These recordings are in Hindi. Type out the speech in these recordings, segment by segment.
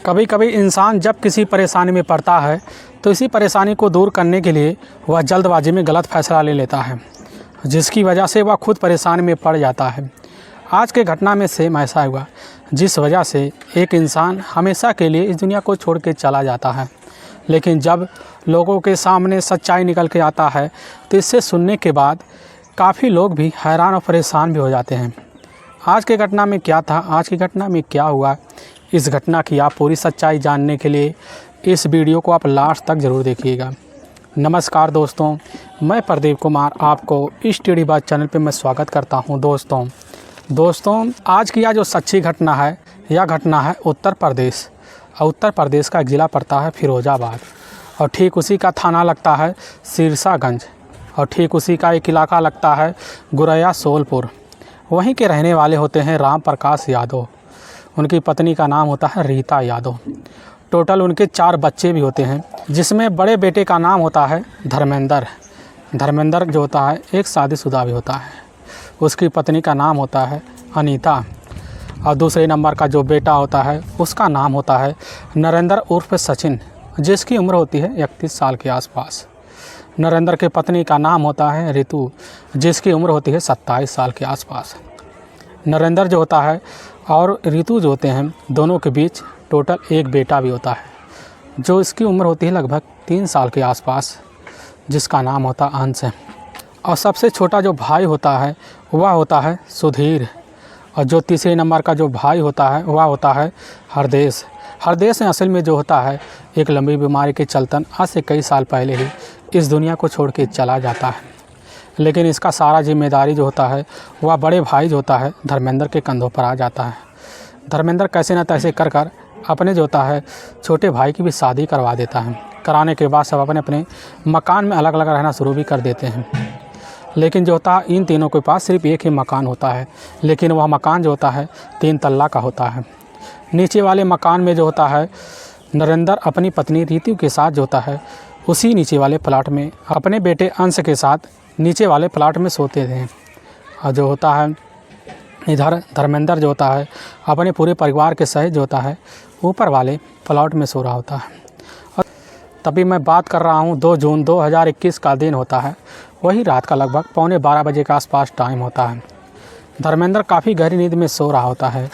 कभी कभी इंसान जब किसी परेशानी में पड़ता है तो इसी परेशानी को दूर करने के लिए वह जल्दबाजी में गलत फैसला ले लेता है, जिसकी वजह से वह खुद परेशानी में पड़ जाता है। आज के घटना में सेम ऐसा हुआ, जिस वजह से एक इंसान हमेशा के लिए इस दुनिया को छोड़ के चला जाता है। लेकिन जब लोगों के सामने सच्चाई निकल के आता है तो इससे सुनने के बाद काफ़ी लोग भी हैरान और परेशान भी हो जाते हैं। आज के घटना में क्या था, आज की घटना में क्या हुआ, इस घटना की आप पूरी सच्चाई जानने के लिए इस वीडियो को आप लास्ट तक ज़रूर देखिएगा। नमस्कार दोस्तों, मैं प्रदीप कुमार आपको इस टेढ़ी बात चैनल पे मैं स्वागत करता हूं। दोस्तों आज की यह जो सच्ची घटना है, यह घटना है उत्तर प्रदेश और उत्तर प्रदेश का एक ज़िला पड़ता है फिरोज़ाबाद और ठीक उसी का थाना लगता है सिरसागंज और ठीक उसी का एक इलाका लगता है गुरैया सोलपुर। वहीं के रहने वाले होते हैं राम प्रकाश यादव। उनकी पत्नी का नाम होता है रीता यादव। टोटल उनके 4 बच्चे भी होते हैं, जिसमें बड़े बेटे का नाम होता है धर्मेंद्र जो होता है एक शादीशुदा भी होता है। उसकी पत्नी का नाम होता है अनीता और दूसरे नंबर का जो बेटा होता है उसका नाम होता है नरेंद्र उर्फ सचिन, जिसकी उम्र होती है 31 साल के आसपास। नरेंद्र की पत्नी का नाम होता है ऋतु, जिसकी उम्र होती है 27 साल के आसपास। नरेंद्र जो होता है और ऋतु जो होते हैं, दोनों के बीच टोटल एक बेटा भी होता है, जो इसकी उम्र होती है लगभग 3 साल के आसपास, जिसका नाम होता है अंश। और सबसे छोटा जो भाई होता है वह होता है सुधीर, और जो तीसरे नंबर का जो भाई होता है वह होता है हरदेश। हरदेश असल में जो होता है एक लंबी बीमारी के चलतन आज से कई साल पहले ही इस दुनिया को छोड़ के चला जाता है। लेकिन इसका सारा जिम्मेदारी जो होता है वह बड़े भाई जो होता है धर्मेंद्र के कंधों पर आ जाता है। धर्मेंद्र कैसे न तैसे कर अपने जो होता है छोटे भाई की भी शादी करवा देता है। कराने के बाद सब अपने अपने मकान में अलग अलग रहना शुरू भी कर देते हैं। लेकिन जो होता है इन तीनों के पास सिर्फ एक ही मकान होता है, लेकिन वह मकान जो होता है 3 तल्ला का होता है। नीचे वाले मकान में जो होता है नरेंद्र अपनी पत्नी रीतु के साथ जो होता है उसी नीचे वाले प्लाट में अपने बेटे अंश के साथ नीचे वाले प्लाट में सोते थे। और जो होता है इधर धर्मेंद्र जो होता है अपने पूरे परिवार के सहित जो होता है ऊपर वाले प्लाट में सो रहा होता है। और तभी मैं बात कर रहा हूँ 2 जून 2021 का दिन होता है। वही रात का लगभग 11:15 बजे के आसपास टाइम होता है। धर्मेंद्र काफ़ी गहरी नींद में सो रहा होता है।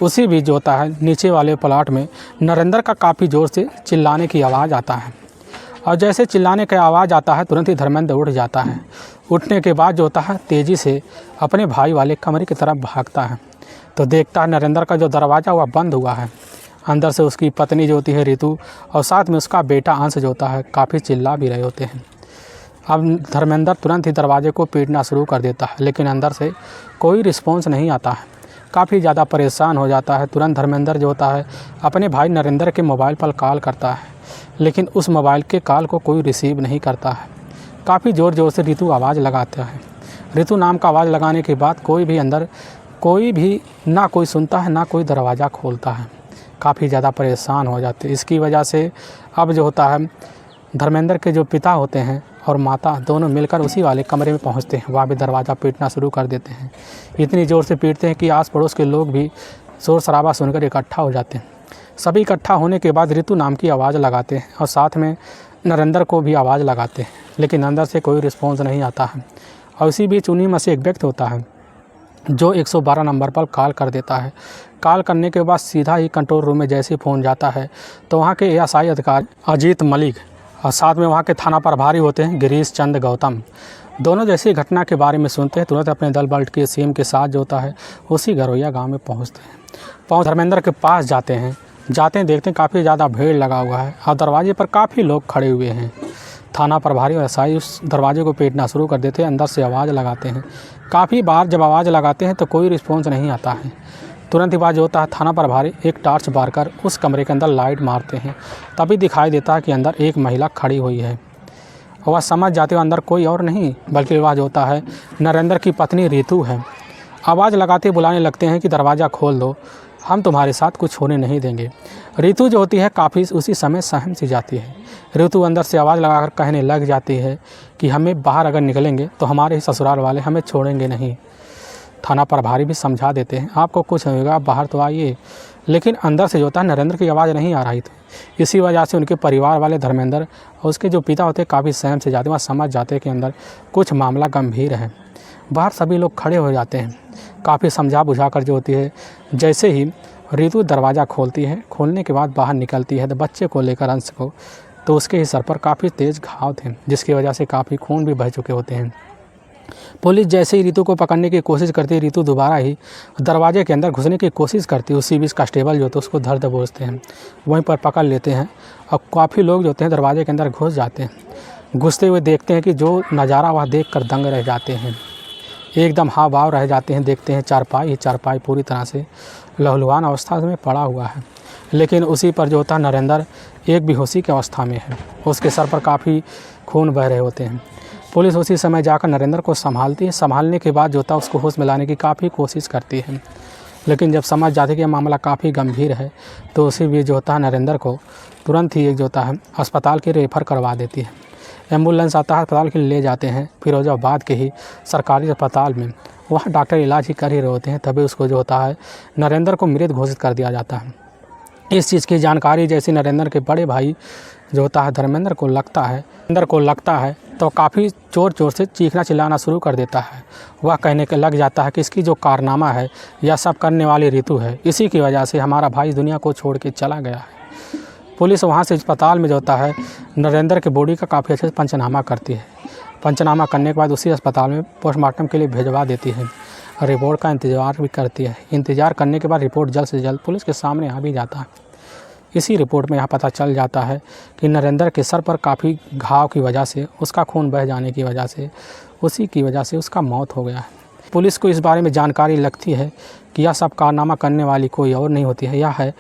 उसी बीच जो होता है नीचे वाले प्लाट में नरेंद्र का काफ़ी ज़ोर से चिल्लाने की आवाज़ आता है। और जैसे चिल्लाने की आवाज़ आता है तुरंत ही धर्मेंद्र उठ जाता है। उठने के बाद जो होता है तेज़ी से अपने भाई वाले कमरे की तरफ भागता है तो देखता है नरेंद्र का जो दरवाज़ा वह बंद हुआ है। अंदर से उसकी पत्नी जो होती है ऋतु और साथ में उसका बेटा अंश जो होता है काफ़ी चिल्ला भी रहे होते हैं। अब धर्मेंद्र तुरंत ही दरवाजे को पीटना शुरू कर देता है, लेकिन अंदर से कोई रिस्पॉन्स नहीं आता है। काफ़ी ज़्यादा परेशान हो जाता है। तुरंत धर्मेंद्र जो होता है अपने भाई नरेंद्र के मोबाइल पर कॉल करता है, लेकिन उस मोबाइल के कॉल को कोई रिसीव नहीं करता है। काफ़ी ज़ोर ज़ोर से ऋतु आवाज़ लगाता है। ऋतु नाम का आवाज़ लगाने के बाद कोई भी अंदर कोई भी ना कोई सुनता है ना कोई दरवाज़ा खोलता है। काफ़ी ज़्यादा परेशान हो जाते हैं। इसकी वजह से अब जो होता है धर्मेंद्र के जो पिता होते हैं और माता दोनों मिलकर उसी वाले कमरे में पहुंचते हैं। वहाँ भी दरवाज़ा पीटना शुरू कर देते हैं। इतनी ज़ोर से पीटते हैं कि आस पड़ोस के लोग भी शोर शराबा सुनकर इकट्ठा हो जाते हैं। सभी इकट्ठा होने के बाद ऋतु नाम की आवाज़ लगाते हैं और साथ में नरेंद्र को भी आवाज़ लगाते हैं, लेकिन अंदर से कोई रिस्पॉन्स नहीं आता है। और इसी बीच उन्हीं में से एक व्यक्ति होता है जो 112 नंबर पर कॉल कर देता है। कॉल करने के बाद सीधा ही कंट्रोल रूम में जैसे फ़ोन जाता है तो वहाँ के एएसआई अधिकारी अजीत मलिक और साथ में वहाँ के थाना प्रभारी होते हैं गिरीश चंद गौतम, दोनों जैसी घटना के बारे में सुनते हैं तुरंत अपने दल बल के सीएम के साथ जो होता है उसी गरोया गांव में पहुँचते हैं। धर्मेंद्र के पास जाते हैं देखते हैं काफ़ी ज़्यादा भीड़ लगा हुआ है और दरवाजे पर काफ़ी लोग खड़े हुए हैं। थाना प्रभारी और एसआई उस दरवाजे को पीटना शुरू कर देते हैं। अंदर से आवाज़ लगाते हैं। काफ़ी बार जब आवाज़ लगाते हैं तो कोई रिस्पॉन्स नहीं आता है। तुरंत ही बाद जो होता है थाना प्रभारी एक टार्च बारकर उस कमरे के अंदर लाइट मारते हैं। तभी दिखाई देता है कि अंदर एक महिला खड़ी हुई है। वह समझ जाते हो अंदर कोई और नहीं बल्कि वह जो होता है नरेंद्र की पत्नी ऋतु है। आवाज़ लगाते बुलाने लगते हैं कि दरवाज़ा खोल दो, हम तुम्हारे साथ कुछ होने नहीं देंगे। ऋतु जो होती है काफ़ी उसी समय सहम सी जाती है। ऋतु अंदर से आवाज़ लगाकर कहने लग जाती है कि हमें बाहर अगर निकलेंगे तो हमारे ही ससुराल वाले हमें छोड़ेंगे नहीं। थाना प्रभारी भी समझा देते हैं आपको कुछ नहीं होगा, आप बाहर तो आइए। लेकिन अंदर से जो होता है नरेंद्र की आवाज़ नहीं आ रही थी। इसी वजह से उनके परिवार वाले धर्मेंद्र और उसके जो पिता होते काफ़ी सहम से जाते, वह समझ जाते कि अंदर कुछ मामला गंभीर है। बाहर सभी लोग खड़े हो जाते हैं, काफ़ी समझा बुझा कर जो होती है। जैसे ही रितु दरवाज़ा खोलती है, खोलने के बाद बाहर निकलती है तो बच्चे को लेकर अंश को, तो उसके ही सर पर काफ़ी तेज़ घाव थे, जिसकी वजह से काफ़ी खून भी बह चुके होते हैं। पुलिस जैसे ही रितु को पकड़ने की कोशिश करती है, रितु दोबारा ही दरवाजे के अंदर घुसने की कोशिश करती है। उसी बीच कांस्टेबल जो होते हैं उसको धर दबोचते हैं, वहीं पर पकड़ लेते हैं और काफ़ी लोग जो होते हैं दरवाजे के अंदर घुस जाते हैं। घुसते हुए देखते हैं कि जो नज़ारा वह देख कर दंग रह जाते हैं, एकदम हाव भाव रह जाते हैं। देखते हैं चारपाई पूरी तरह से लहूलुहान अवस्था में पड़ा हुआ है, लेकिन उसी पर जो होता है नरेंद्र एक बेहोशी की अवस्था में है, उसके सर पर काफ़ी खून बह रहे होते हैं। पुलिस उसी समय जाकर नरेंद्र को संभालती है। संभालने के बाद जो होता है उसको होश में लाने की काफ़ी कोशिश करती है, लेकिन जब समझ जाती है कि मामला काफ़ी गंभीर है तो उसी भी जो होता है नरेंद्र को तुरंत ही एक जो होता है अस्पताल के रेफ़र करवा देती है। एम्बुलेंस आता है, अस्पताल के लिए ले जाते हैं फिरोजाबाद के ही सरकारी अस्पताल में। वहाँ डॉक्टर इलाज ही कर ही रहे होते हैं, तभी उसको जो होता है नरेंद्र को मृत घोषित कर दिया जाता है। इस चीज़ की जानकारी जैसे नरेंद्र के बड़े भाई जो होता है धर्मेंद्र को लगता है तो काफ़ी ज़ोर ज़ोर से चीखना चिल्लाना शुरू कर देता है। वह कहने के लग जाता है कि इसकी जो कारनामा है यह सब करने वाली रितु है, इसी की वजह से हमारा भाई दुनिया को छोड़ के चला गया है। पुलिस वहाँ से अस्पताल में जो होता है नरेंद्र के बॉडी का काफ़ी अच्छे से पंचनामा करती है। पंचनामा करने के बाद उसी अस्पताल में पोस्टमार्टम के लिए भिजवा देती है। रिपोर्ट का इंतज़ार भी करती है। इंतज़ार करने के बाद रिपोर्ट जल्द से जल्द पुलिस के सामने आ भी जाता है। इसी रिपोर्ट में यहाँ पता चल जाता है कि नरेंद्र के सर पर काफ़ी घाव की वजह से, उसका खून बह जाने की वजह से, उसी की वजह से उसका मौत हो गया है। पुलिस को इस बारे में जानकारी लगती है कि यह सब कारनामा करने वाली कोई और नहीं होती है, यह है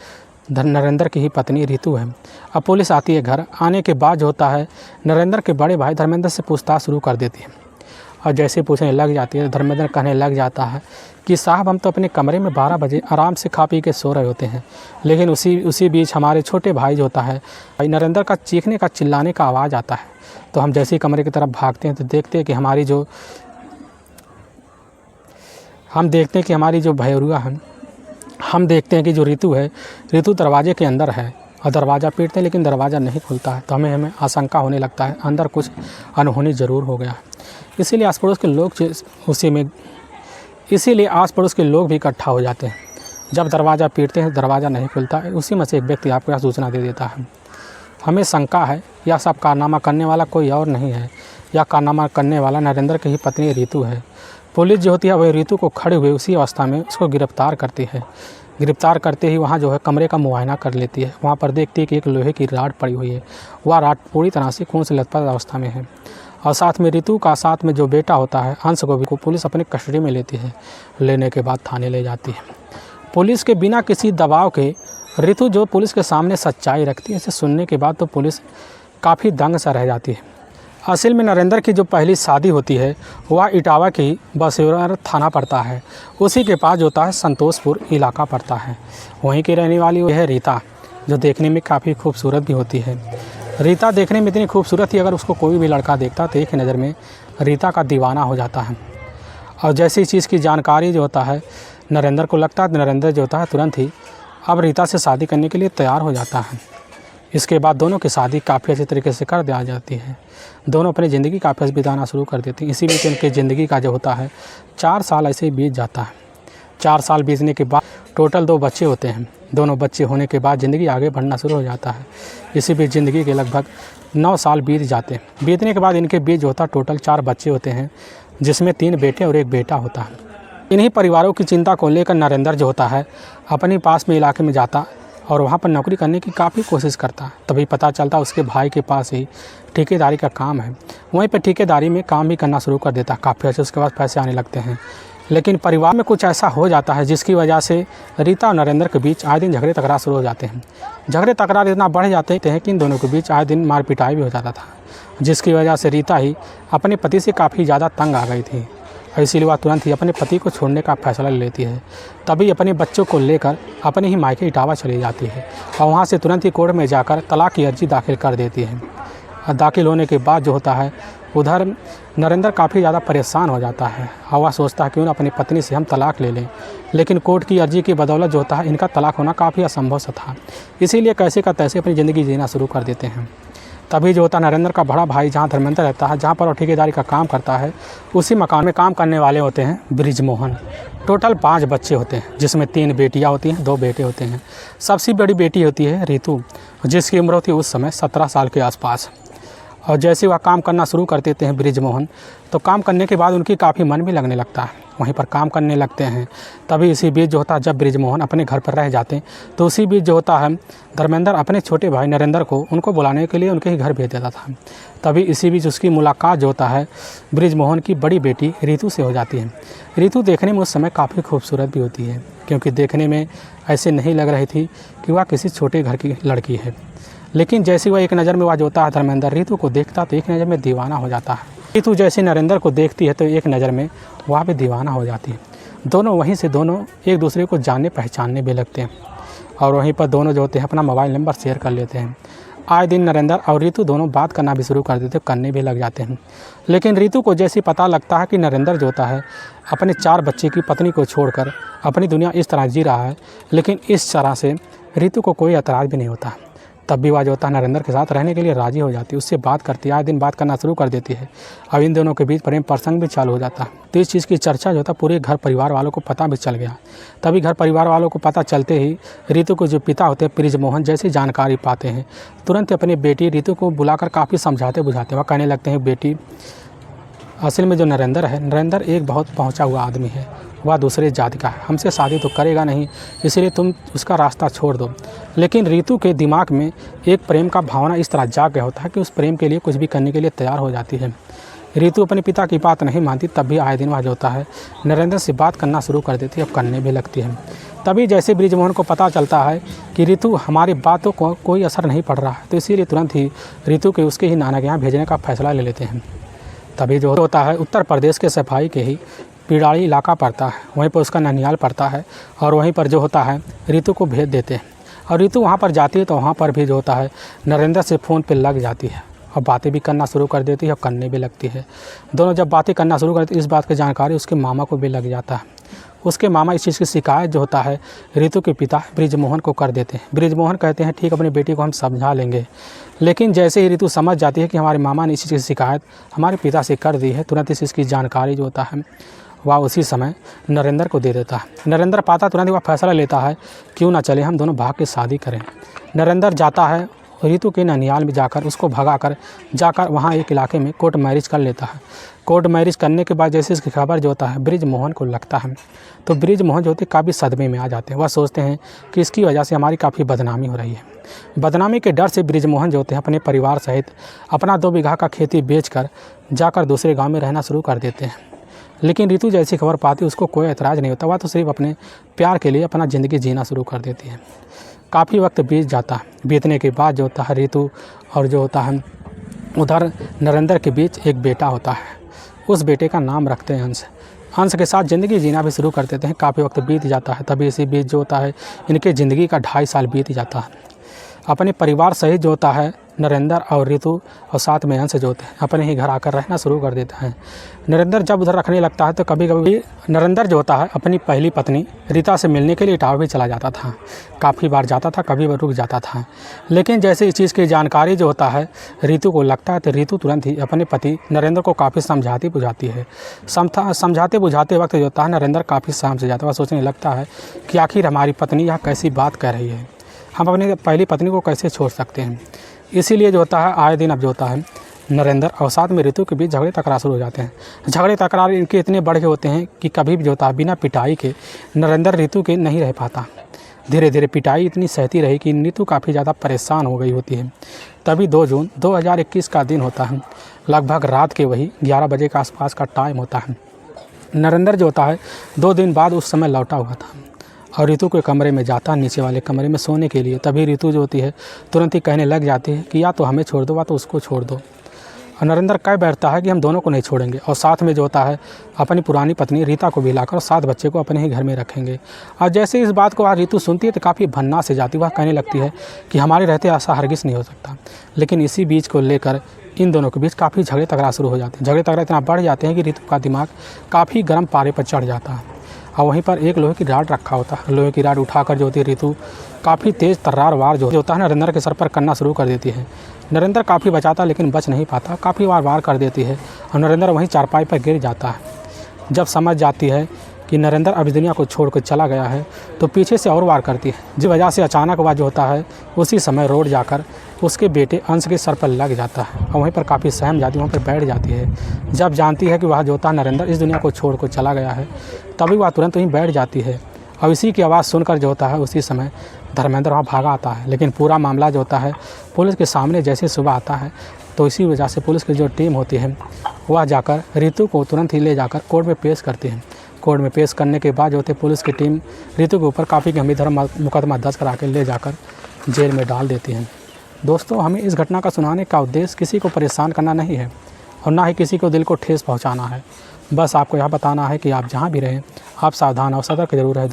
नरेंद्र की ही पत्नी रितु है। अब पुलिस आती है घर। आने के बाद जो होता है नरेंद्र के बड़े भाई धर्मेंद्र से पूछताछ शुरू कर देती है, और जैसे पूछने लग जाती है धर्मेंद्र कहने लग जाता है कि साहब हम तो अपने कमरे में 12 बजे आराम से खा पी के सो रहे होते हैं, लेकिन उसी बीच हमारे छोटे भाई जो होता है भाई नरेंद्र का चीखने का चिल्लाने का आवाज़ आता है। तो हम जैसे ही कमरे की तरफ भागते हैं तो देखते हैं कि हमारी जो भैरुआ है, हम देखते हैं कि जो रितु है, रितु दरवाजे के अंदर है और दरवाज़ा पीटते हैं लेकिन दरवाज़ा नहीं खुलता है। तो हमें आशंका होने लगता है अंदर कुछ अनहोनी ज़रूर हो गया। इसीलिए आस पड़ोस के लोग भी इकट्ठा हो जाते हैं। जब दरवाज़ा पीटते हैं दरवाज़ा नहीं खुलता है, उसी में से एक व्यक्ति आपको यह सूचना दे देता है। हमें शंका है यह सब कारनामा करने वाला कोई और नहीं है, यह कारनामा करने वाला नरेंद्र की ही पत्नी रितु है। पुलिस जो होती है वह रितु को खड़े हुए उसी अवस्था में उसको गिरफ्तार करती है। गिरफ्तार करते ही वहाँ जो है कमरे का मुआयना कर लेती है। वहाँ पर देखती है कि एक लोहे की राड पड़ी हुई है, वह राड पूरी तरह से खून से लथपथ अवस्था में है। और साथ में रितु का साथ में जो बेटा होता है अंश को भी पुलिस अपने कस्टडी में लेती है। लेने के बाद थाने ले जाती है। पुलिस के बिना किसी दबाव के रितु जो पुलिस के सामने सच्चाई रखती है, इसे सुनने के बाद तो पुलिस काफ़ी दंग सा रह जाती है। असल में नरेंद्र की जो पहली शादी होती है वह इटावा की बसेरा थाना पड़ता है, उसी के पास होता है संतोषपुर इलाका पड़ता है। वहीं की रहने वाली वह है रीता, जो देखने में काफ़ी खूबसूरत भी होती है। रीता देखने में इतनी खूबसूरत थी, अगर उसको कोई भी लड़का देखता तो एक नज़र में रीता का दीवाना हो जाता है। और जैसी चीज़ की जानकारी जो होता है नरेंद्र को लगता है, नरेंद्र जो होता है तुरंत ही अब रीता से शादी करने के लिए तैयार हो जाता है। इसके बाद दोनों की शादी काफ़ी अच्छे तरीके से कर दिया जाती है। दोनों अपनी ज़िंदगी काफ़ी बिताना शुरू कर देती हैं। इसी बीच उनकी ज़िंदगी का जो होता है 4 साल ऐसे ही बीत जाता है। 4 साल बीतने के बाद टोटल 2 बच्चे होते हैं। दोनों बच्चे होने के बाद ज़िंदगी आगे बढ़ना शुरू हो जाता है। इसी बीच ज़िंदगी के लगभग 9 साल बीत जाते हैं। बीतने के बाद इनके बीच जो होता है टोटल 4 बच्चे होते हैं, जिसमें 3 बेटे और 1 बेटा होता है। इन्हीं परिवारों की चिंता को लेकर नरेंद्र जो होता है अपने पास में इलाके में जाता और वहाँ पर नौकरी करने की काफ़ी कोशिश करता। तभी पता चलता उसके भाई के पास ही ठेकेदारी का काम है। वहीं पर ठेकेदारी में काम भी करना शुरू कर देता। काफ़ी अच्छे उसके पास पैसे आने लगते हैं। लेकिन परिवार में कुछ ऐसा हो जाता है जिसकी वजह से रीता और नरेंद्र के बीच आए दिन झगड़े तकरार शुरू हो जाते हैं। झगड़े तकरार इतना बढ़ जाते हैं कि इन दोनों के बीच आए दिन मार पिटाई भी हो जाता था, जिसकी वजह से रीता ही अपने पति से काफ़ी ज़्यादा तंग आ गई थी। इसीलिए वह तुरंत ही अपने पति को छोड़ने का फैसला ले लेती है। तभी अपने बच्चों को लेकर अपने ही मायके इटावा चली जाती है और वहाँ से तुरंत ही कोर्ट में जाकर तलाक की अर्जी दाखिल कर देती है। और दाखिल होने के बाद जो होता है उधर नरेंद्र काफ़ी ज़्यादा परेशान हो जाता है और वह सोचता है क्यों ना अपनी पत्नी से हम तलाक ले लें, लेकिन कोर्ट की अर्जी की बदौलत जो होता है इनका तलाक होना काफ़ी असंभव सा था। इसीलिए कैसे का तैसे अपनी ज़िंदगी जीना शुरू कर देते हैं। तभी जो होता है नरेंद्र का बड़ा भाई जहाँ धर्मेंद्र रहता है, जहाँ पर वो ठेकेदारी का काम करता है, उसी मकान में काम करने वाले होते हैं बृजमोहन। टोटल 5 बच्चे होते हैं, जिसमें 3 बेटियाँ होती हैं, 2 बेटे होते हैं। सबसे बड़ी बेटी होती है रितु, जिसकी उम्र होती है उस समय 17 साल के आसपास। और जैसे वह काम करना शुरू कर देते हैं बृजमोहन, तो काम करने के बाद उनकी काफ़ी मन भी लगने लगता है, वहीं पर काम करने लगते हैं। तभी इसी बीच जो होता है जब बृजमोहन अपने घर पर रह जाते हैं, तो उसी बीच जो होता है धर्मेंद्र अपने छोटे भाई नरेंद्र को उनको बुलाने के लिए उनके ही घर भेज देता था। तभी इसी बीच उसकी मुलाकात जो होता है बृजमोहन की बड़ी बेटी रितु से हो जाती है। रितु देखने में उस समय काफ़ी खूबसूरत भी होती है, क्योंकि देखने में ऐसे नहीं लग रही थी कि वह किसी छोटे घर की लड़की है। लेकिन जैसे वह एक नज़र में वह जो होता है धर्मेंद्र रितु को देखता तो एक नज़र में दीवाना हो जाता है। रितु जैसे नरेंद्र को देखती है तो एक नज़र में वह भी दीवाना हो जाती है। दोनों वहीं से दोनों एक दूसरे को जानने पहचानने भी लगते हैं और वहीं पर दोनों जो होते हैं अपना मोबाइल नंबर शेयर कर लेते हैं। आए दिन नरेंद्र और रितु दोनों बात करना भी शुरू कर देते, करने भी लग जाते हैं। लेकिन रितु को जैसे पता लगता है कि नरेंद्र जो होता है अपने 4 बच्चे की पत्नी को छोड़कर अपनी दुनिया इस तरह जी रहा है, लेकिन इस तरह से रितु को कोई एतराज़ भी नहीं होता। तब भी वह जो होता है नरेंद्र के साथ रहने के लिए राज़ी हो जाती है, उससे बात करती है, आए दिन बात करना शुरू कर देती है। अब इन दोनों के बीच प्रेम प्रसंग भी चालू हो जाता है। तो इस चीज़ की चर्चा जो होता है पूरे घर परिवार वालों को पता भी चल गया। तभी घर परिवार वालों को पता चलते ही रितु के जो पिता होते हैं बृजमोहन जैसी जानकारी पाते हैं, तुरंत अपनी बेटी रितु को बुलाकर काफ़ी समझाते बुझाते वह कहने लगते हैं, बेटी असल में जो नरेंद्र है, नरेंद्र एक बहुत पहुँचा हुआ आदमी है, वह दूसरे जाति का है, हमसे शादी तो करेगा नहीं, इसीलिए तुम उसका रास्ता छोड़ दो। लेकिन रितु के दिमाग में एक प्रेम का भावना इस तरह जाग गया होता है कि उस प्रेम के लिए कुछ भी करने के लिए तैयार हो जाती है। रितु अपने पिता की बात नहीं मानती, तब भी आए दिन वह जो होता है नरेंद्र से बात करना शुरू कर देती है, अब करने भी लगती है। तभी जैसे बृजमोहन को पता चलता है कि रितु हमारी बातों को कोई असर नहीं पड़ रहा है, तो इसीलिए तुरंत ही रितु के उसके ही नाना के यहाँ भेजने का फैसला ले लेते हैं। तभी जो होता है उत्तर प्रदेश के सफाई के ही पिड़ाड़ी इलाका पड़ता है, वहीं पर उसका ननियाल पड़ता है और वहीं पर जो होता है रितु को भेज देते हैं। और रितु वहाँ पर जाती है तो वहाँ पर भी जो होता है नरेंद्र से फ़ोन पे लग जाती है और बातें भी करना शुरू कर देती है और करने भी लगती है। दोनों जब बातें करना शुरू करती है, इस बात की जानकारी उसके मामा को भी लग जाता है। उसके मामा इस चीज़ की शिकायत जो होता है रितु के पिता बृजमोहन को कर देते हैं। बृजमोहन कहते हैं ठीक, अपनी बेटी को हम समझा लेंगे। लेकिन जैसे ही रितु समझ जाती है कि हमारे मामा ने इस चीज़ की शिकायत हमारे पिता से कर दी है, तुरंत इस चीज़ की जानकारी जो होता है वह उसी समय नरेंद्र को दे देता है। नरेंद्र पाता तुरंत ही वह फैसला लेता है क्यों ना चले हम दोनों भाग के शादी करें। नरेंद्र जाता है रितु के ननियाल में जाकर उसको भगाकर जाकर वहाँ एक इलाके में कोर्ट मैरिज कर लेता है। कोर्ट मैरिज करने के बाद जैसे इसकी खबर जो होता है बृजमोहन को लगता है, तो बृजमोहन जो होते काफ़ी सदमे में आ जाते हैं। वह सोचते हैं कि इसकी वजह से हमारी काफ़ी बदनामी हो रही है। बदनामी के डर से बृजमोहन जो होते हैं अपने परिवार सहित अपना 2 बीघा का खेती बेचकर जाकर दूसरे गाँव में रहना शुरू कर देते हैं। लेकिन रितु जैसी खबर पाती उसको कोई एतराज़ नहीं होता, वह तो सिर्फ अपने प्यार के लिए अपना ज़िंदगी जीना शुरू कर देती है। काफ़ी वक्त बीत जाता है, बीतने के बाद जो होता है रितु और जो होता है उधर नरेंद्र के बीच एक बेटा होता है। उस बेटे का नाम रखते हैं अंश। अंश के साथ ज़िंदगी जीना भी शुरू कर देते हैं। काफ़ी वक्त बीत जाता है, तभी इसी बीच जो होता है इनके ज़िंदगी का 2.5 साल बीत जाता है। अपने परिवार सहित जो होता है नरेंद्र और रितु और साथ में अंश जो होते हैं अपने ही घर आकर रहना शुरू कर देता है। नरेंद्र जब उधर रखने लगता है तो कभी कभी नरेंद्र जो होता है अपनी पहली पत्नी रीता से मिलने के लिए इटावा भी चला जाता था। काफ़ी बार जाता था, कभी रुक जाता था। लेकिन जैसे इस चीज़ की जानकारी जो होता है रितु को लगता है तो रितु तुरंत ही अपने पति नरेंद्र को काफ़ी समझाती बुझाती है। समझाते बुझाते वक्त जो होता है नरेंद्र काफ़ी समझ जाता है। वह सोचने लगता है कि आखिर हमारी पत्नी यह कैसी बात कह रही है, हम अपनी पहली पत्नी को कैसे छोड़ सकते हैं। इसीलिए जो होता है आए दिन अब जो होता है नरेंद्र और साथ में रितु के बीच झगड़े तकरार शुरू हो जाते हैं। झगड़े तकरार इनके इतने बड़े होते हैं कि कभी भी जो होता है बिना पिटाई के नरेंद्र रितु के नहीं रह पाता। धीरे धीरे पिटाई इतनी सहती रही कि रितु काफ़ी ज़्यादा परेशान हो गई होती है। तभी 2 जून 2021 का दिन होता है, लगभग रात के वही 11 बजे के आसपास का टाइम होता है। नरेंद्र जो होता है 2 दिन बाद उस समय लौटा हुआ था और रितु के कमरे में जाता है, नीचे वाले कमरे में सोने के लिए। तभी रितु जो होती है तुरंत ही कहने लग जाती है कि या तो हमें छोड़ दो या तो उसको छोड़ दो। और नरेंद्र कह बैठता है कि हम दोनों को नहीं छोड़ेंगे, और साथ में जो होता है अपनी पुरानी पत्नी रीता को भी लाकर और 7 बच्चे को अपने ही घर में रखेंगे। और जैसे इस बात को आज रीतू सुनती है तो काफ़ी भन्ना से जाती, वह कहने लगती है कि हमारे रहते ऐसा हरगिज़ नहीं हो सकता। लेकिन इसी बीच को लेकर इन दोनों के बीच काफ़ी झगड़े तगड़ा शुरू हो जाते हैं। झगड़े तगड़ा इतना बढ़ जाते हैं कि रीतू का दिमाग काफ़ी गर्म पारे पर चढ़ जाता है। और वहीं पर एक लोहे की रॉड रखा होता है। लोहे की रॉड उठाकर जो होती है रीतू काफ़ी तेज़ तर्रार वार जो होता है नरेंद्र के सर पर करना शुरू कर देती है। नरेंद्र काफ़ी बचाता लेकिन बच नहीं पाता, काफ़ी वार कर देती है और नरेंद्र वहीं चारपाई पर गिर जाता है। जब समझ जाती है कि नरेंद्र अब इस दुनिया को छोड़कर चला गया है तो पीछे से और वार करती है, जिस वजह से अचानक वह जो होता है उसी समय रोड जाकर उसके बेटे अंश के सर पर लग जाता है और वहीं पर काफ़ी सहम जाती है, वहाँ पर बैठ जाती है। जब जानती है कि वह जो होता है नरेंद्र इस दुनिया को छोड़कर चला गया है तभी वह तुरंत वहीं बैठ जाती है। और इसी की आवाज़ सुनकर जो होता है उसी समय धर्मेंद्र वहाँ भागा आता है। लेकिन पूरा मामला जो होता है पुलिस के सामने जैसे सुबह आता है तो इसी वजह से पुलिस की जो टीम होती है वह जाकर रीतू को तुरंत ही ले जाकर कोर्ट में पेश करती है। कोर्ट में पेश करने के बाद जो होते पुलिस की टीम रीतू के ऊपर काफ़ी गंभीर मुकदमा दर्ज करा के ले जाकर जेल में डाल देती है। दोस्तों, हमें इस घटना का सुनाने का उद्देश्य किसी को परेशान करना नहीं है और ना ही किसी को दिल को ठेस पहुंचाना है। बस आपको यह बताना है कि आप जहां भी रहें आप सावधान और सतर्क जरूर रहें।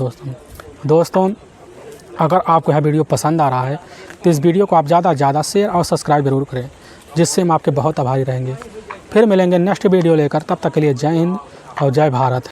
दोस्तों, अगर आपको यह वीडियो पसंद आ रहा है तो इस वीडियो को आप ज़्यादा से ज़्यादा शेयर और सब्सक्राइब जरूर करें, जिससे हम आपके बहुत आभारी रहेंगे। फिर मिलेंगे नेक्स्ट वीडियो लेकर, तब तक के लिए जय हिंद और जय भारत।